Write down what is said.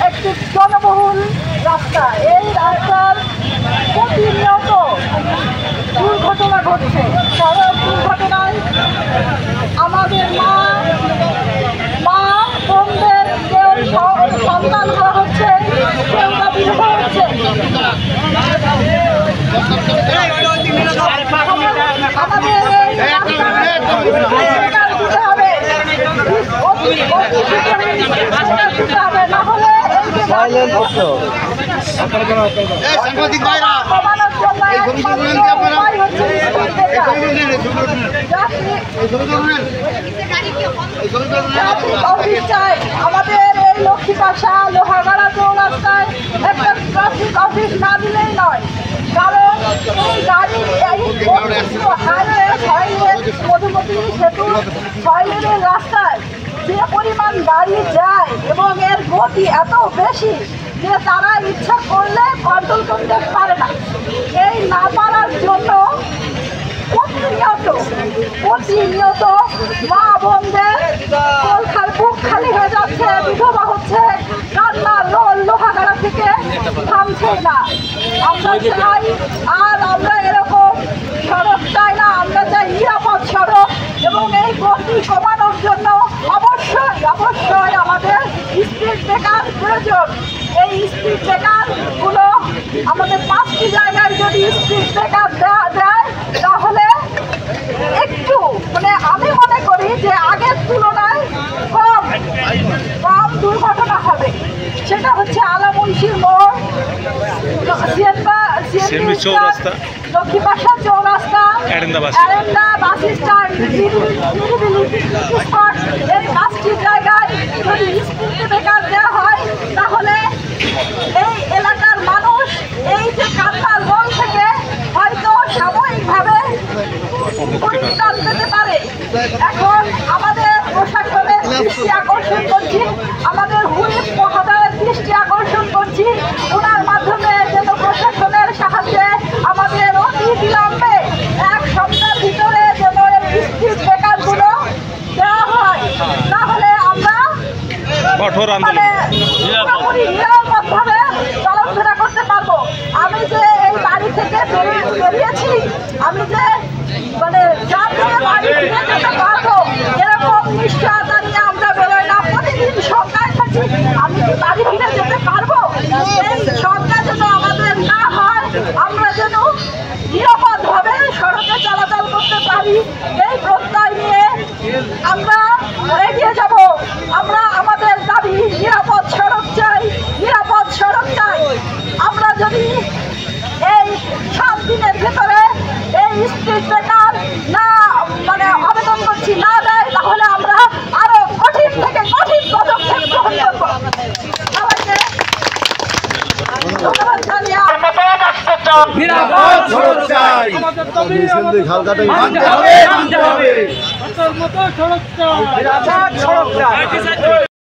একটি জনবহুল রাস্তা। এই রাস্তার প্রতিনিয়ত দুর্ঘটনা ঘটছে। সড়ক দুর্ঘটনায় আমাদের মা বোনদের কেউ সন্তান হারা হচ্ছে, কেউ বা বিধবা হচ্ছে। আমাদের না হলে আমাদের এই লক্ষ্মীপাশা লোহাগাড়া চৌরাস্তায় একটা ট্রাফিক অফিস না দিলেই নয়। কারণ এই গাড়ি মধুমতি সেতু 6 লেনের রাস্তায় যে পরিমাণ গাড়ি যায় এবং এর গতি এত বেশি যে তারা ইচ্ছা করলে কন্ট্রোল করতে পারে না। এই না পারার জন্য প্রতিনিয়ত মা বোনদের বুক খালি হয়ে যাচ্ছে, বিধবা হচ্ছে, কান্না রোল লোহাগাড়া থেকে থামছে না। আমরা চাই, আর আমরা এরকম সড়ক চাই না, আমরা চাই নিরাপদ সড়ক। এবং এই গতি কমানোর জন্য অবশ্যই আমাদের স্পিড ব্রেকার প্রয়োজন। এই স্পিড ব্রেকারগুলো আমাদের 5টি জায়গায় যদি স্পিড ব্রেকার দেয় তাহলে একটু আমি মনে করি যে আগের তুলনায় কম দুর্ঘটনা হবে। সেটা হচ্ছে আলামুন্সির মোড়, লক্ষ্মীপাশা চৌরাস্তা, এরেন্দা বাস স্ট্যান্ড, এই 5টি জায়গায় যদি স্পিড ব্রেকার দেওয়া হয় তাহলে এই এলাকার মানুষ এই যে কান্নার রোল থেকে হয়তো সাময়িকভাবে পরিত্রাণ পেতে পারে। এখন আমাদের প্রশাসনের দৃষ্টি আকর্ষণ করছি, আমাদের হুইপ মহোদয়ের দৃষ্টি আকর্ষণ করছি, ওনার মাধ্যমে যেন প্রশাসনের সাহায্যে আমাদের অতি বিলম্বে 1 সপ্তাহের ভিতরে যেন এই স্পিড ব্রেকারগুলো দেওয়া হয়। তাহলে আমরা নিরাপদভাবে চলাফেরা করতে পারবো। আমি যে এই বাড়ি থেকে বেরিয়েছি, আমি যে বাড়ি ফিরে যেতে পারবো এরকম নিশ্চয়তা নিয়ে আমরা বেরোই না। প্রতিদিন সন্ধ্যায় থাকি, আমি কি বাড়ি ফিরে যেতে পারবো? এই সন্ধ্যা যেন আমাদের না হয়, আমরা যেন নিরাপদভাবে সড়কে চলাচল করতে পারি, এই প্রত্যয় নিয়ে আমরা এগিয়ে যাব। আমরা আমাদের দাবি নিরাপদ সড়ক চাই, নিরাপদ সড়ক চাই। আমরা যদি এই 7 দিনের ভেতরে এই স্পিড ব্রেকার না আবেদন করছি না দেয় তাহলে আমরা আরো কঠিন থেকে কঠিন পদক্ষেপ গ্রহণ করবো। সবাইকে ধন্যবাদ জানিয়ে নিরাপদ সড়ক চাই, সড়ক চাই।